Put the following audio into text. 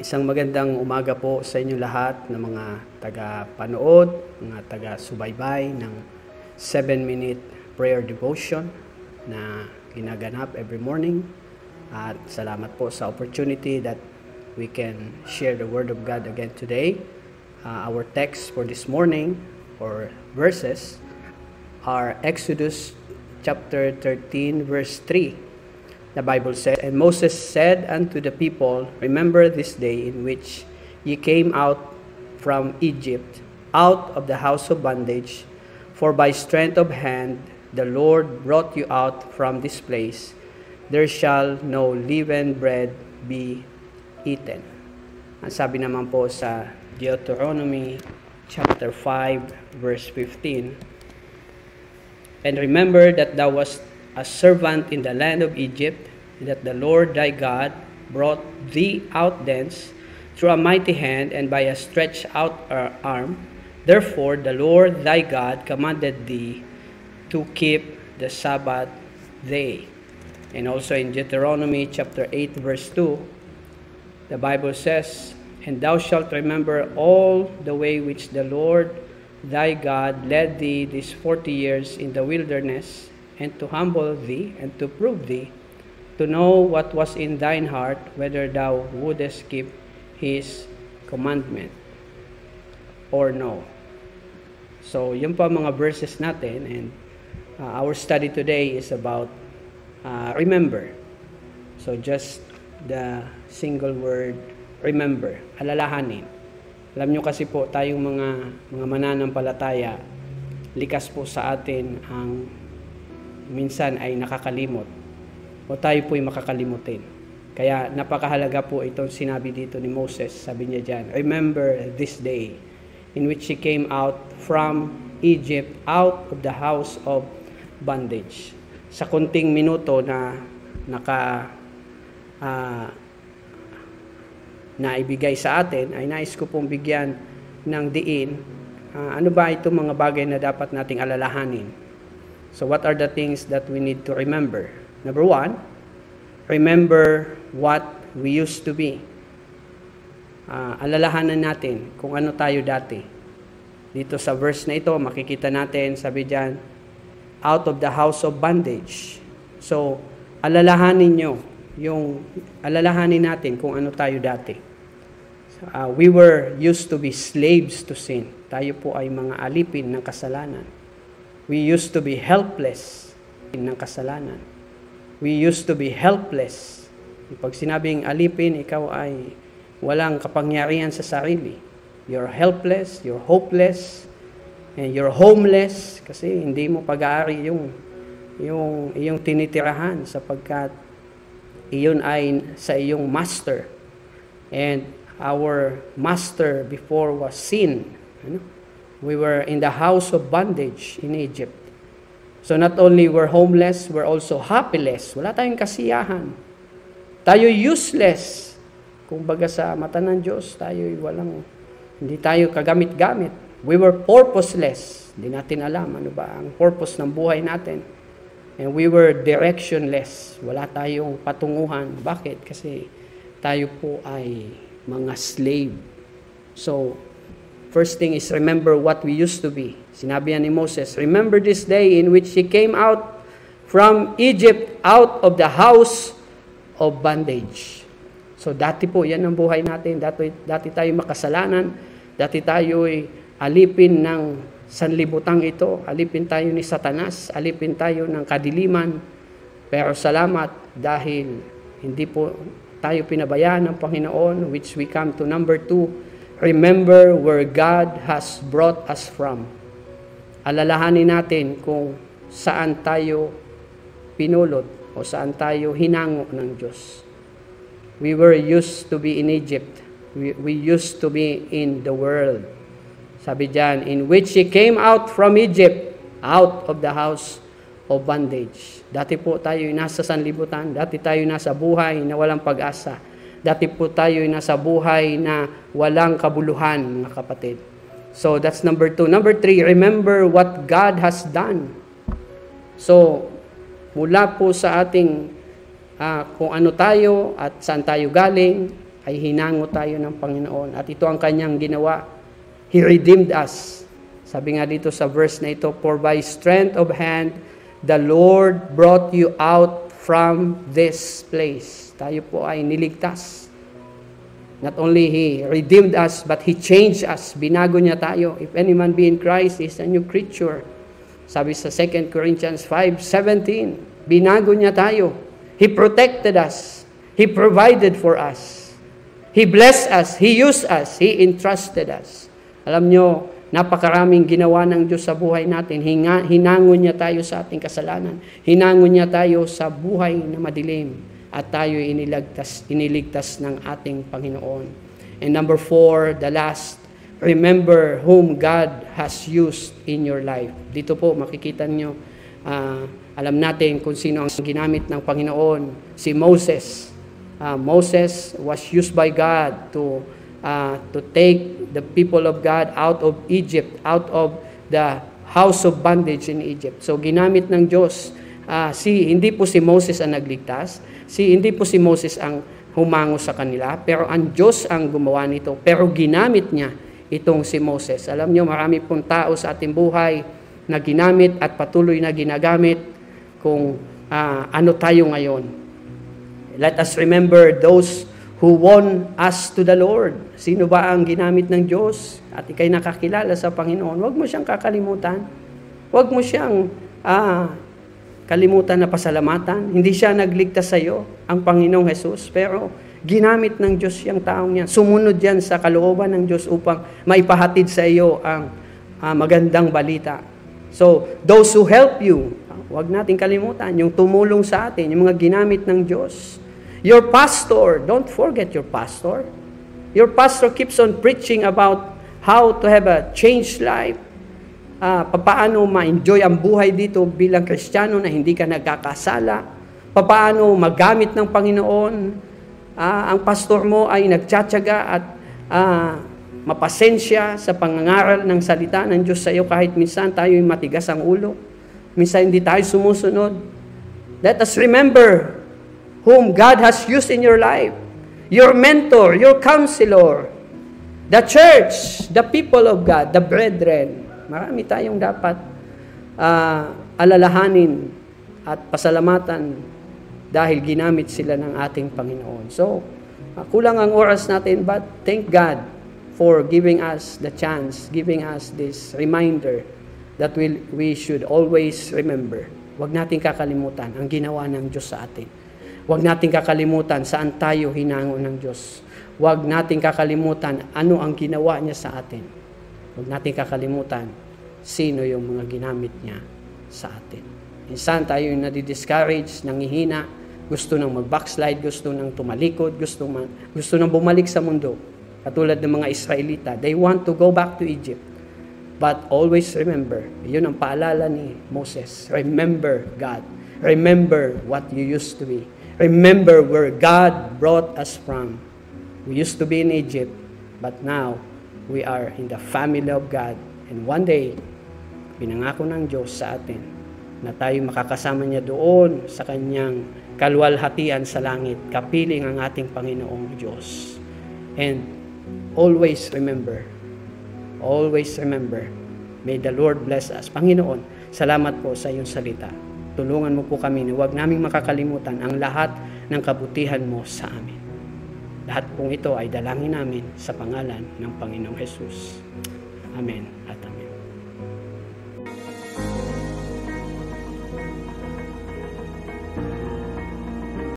Isang magandang umaga po sa inyo lahat ng mga taga-panood, mga taga-subaybay ng 7-minute prayer devotion na ginaganap every morning. At salamat po sa opportunity that we can share the Word of God again today. Our text for this morning, or verses, are Exodus chapter 13, verse 3. The Bible says, "And Moses said unto the people, Remember this day in which ye came out from Egypt, out of the house of bondage. For by strength of hand the Lord brought you out from this place. There shall no leavened bread be eaten." Ang sabi naman po sa Deuteronomy chapter 5, verse 15, "And remember that thou wast a servant in the land of Egypt, that the Lord thy God brought thee out thence through a mighty hand and by a stretched out arm. Therefore the Lord thy God commanded thee to keep the Sabbath day." And also in Deuteronomy chapter 8, verse 2, the Bible says, "And thou shalt remember all the way which the Lord thy God led thee these 40 years in the wilderness, and to humble thee, and to prove thee, to know what was in thine heart, whether thou wouldest keep his commandment or no." So, yun pa mga verses natin, and our study today is about remember. So, just the single word, remember, alalahanin. Alam nyo kasi po, tayong mga mananampalataya, likas po sa atin ang minsan ay nakakalimot o tayo po'y makakalimutin. Kaya napakahalaga po itong sinabi dito ni Moses. Sabi niya dyan, "Remember this day in which he came out from Egypt, out of the house of bondage." Sa kunting minuto na naibigay sa atin, ay nais ko pong bigyan ng diin. Ano ba itong mga bagay na dapat nating alalahanin? So what are the things that we need to remember? Number 1, remember what we used to be. Alalahanan natin kung ano tayo dati. Dito sa verse na ito, makikita natin, sabi diyan, out of the house of bondage. So, alalahanin natin kung ano tayo dati. We were used to be slaves to sin. Tayo po ay mga alipin ng kasalanan. We used to be helpless ng kasalanan. We used to be helpless. Pag sinabing alipin, ikaw ay walang kapangyarihan sa sarili. You're helpless, you're hopeless, and you're homeless kasi hindi mo pag-aari yung iyong tinitirahan sapagkat iyon ay sa iyong master. And our master before was sin. We were in the house of bondage in Egypt. So not only we're homeless, we're also happyless. Wala tayong kasiyahan. Tayo useless. Kung baga sa mata ng Diyos, hindi tayo kagamit-gamit. We were purposeless. Hindi natin alam ano ba ang purpose ng buhay natin. And we were directionless. Wala tayong patunguhan. Bakit? Kasi tayo po ay mga slave. So, first thing is remember what we used to be. Sinabi ni Moses, "Remember this day in which he came out from Egypt, out of the house of bondage." So dati po, yan ang buhay natin. Dati tayo makasalanan. Dati tayo ay alipin ng sanlibutang ito. Alipin tayo ni Satanas. Alipin tayo ng kadiliman. Pero salamat dahil hindi po tayo pinabayaan ng Panginoon, which we come to number 2. Remember where God has brought us from. Alalahanin natin kung saan tayo pinulot o saan tayo hinango ng Diyos. We were used to be in Egypt. We used to be in the world. Sabi diyan, in which he came out from Egypt, out of the house of bondage. Dati po tayo nasa sanlibutan. Dati tayo nasa buhay na walang pag-asa. Dati po tayo nasa buhay na walang kabuluhan, mga kapatid. So, that's number 2. Number 3, remember what God has done. So, mula po sa ating kung ano tayo at saan tayo galing, ay hinango tayo ng Panginoon. At ito ang kanyang ginawa. He redeemed us. Sabi nga dito sa verse na ito, for by strength of hand, the Lord brought you out from this place. Tayo po ay niligtas. Not only He redeemed us, but He changed us. Binago niya tayo. If any man be in Christ, he is a new creature. Sabi sa 2 Corinthians 5:17, binago niya tayo. He protected us. He provided for us. He blessed us. He used us. He entrusted us. Alam nyo, napakaraming ginawa ng Diyos sa buhay natin. Hinangon niya tayo sa ating kasalanan. Hinangon niya tayo sa buhay na madilim. At tayo iniligtas ng ating Panginoon. And number 4, the last, remember whom God has used in your life. Dito po makikita nyo, alam natin kung sino ang ginamit ng Panginoon. Si Moses. Moses was used by God to take the people of God out of Egypt, out of the house of bondage in Egypt. So ginamit ng Diyos. Hindi po si Moses ang nagligtas. Hindi po si Moses ang humango sa kanila. Pero ang Diyos ang gumawa nito. Pero ginamit niya itong si Moses. Alam niyo, marami pong tao sa ating buhay na ginamit at patuloy na ginagamit kung ano tayo ngayon. Let us remember those who won us to the Lord. Sino ba ang ginamit ng Diyos? At ikay nakakilala sa Panginoon. Huwag mo siyang kakalimutan. Huwag mo siyang kalimutan na pasalamatan. Hindi siya nagligtas sa iyo, ang Panginoong Jesus. Pero ginamit ng Diyos yung taong yan. Sumunod yan sa kalooban ng Diyos upang maipahatid sa iyo ang magandang balita. So, those who help you, huwag natin kalimutan, yung tumulong sa atin, yung mga ginamit ng Diyos. Your pastor, don't forget your pastor. Your pastor keeps on preaching about how to have a changed life. Paano ma-enjoy ang buhay dito bilang Kristiyano na hindi ka nagkakasala. Paano magamit ng Panginoon. Ang pastor mo ay nagtsatsaga at mapasensya sa pangangaral ng salita ng Diyos sa iyo kahit minsan tayo matigas ang ulo. Minsan hindi tayo sumusunod. Let us remember whom God has used in your life. Your mentor, your counselor, the church, the people of God, the brethren. Marami tayong dapat alalahanin at pasalamatan dahil ginamit sila ng ating Panginoon. So, kulang ang oras natin, but thank God for giving us the chance, giving us this reminder that we should always remember. Huwag natin kakalimutan ang ginawa ng Diyos sa atin. Huwag natin kakalimutan saan tayo hinango ng Diyos. Huwag natin kakalimutan ano ang ginawa niya sa atin. Huwag natin kakalimutan sino yung mga ginamit niya sa atin. Minsan tayo yung nadi-discourage, nangihina, gusto nang mag-backslide, gusto nang tumalikod, gusto nang bumalik sa mundo. Katulad ng mga Israelita, they want to go back to Egypt. But always remember, yun ang paalala ni Moses, remember God. Remember what you used to be. Remember where God brought us from. We used to be in Egypt, but now we are in the family of God. And one day, pinangako ng Diyos sa atin na tayo makakasama niya doon sa kanyang kalwalhatian sa langit, kapiling ang ating Panginoong Diyos. And always remember, may the Lord bless us. Panginoon, salamat po sa iyong salita. Tulungan mo po kami na huwag naming makakalimutan ang lahat ng kabutihan mo sa amin. Lahat pong ito ay dalangin namin sa pangalan ng Panginoong Jesus. Amen at amen.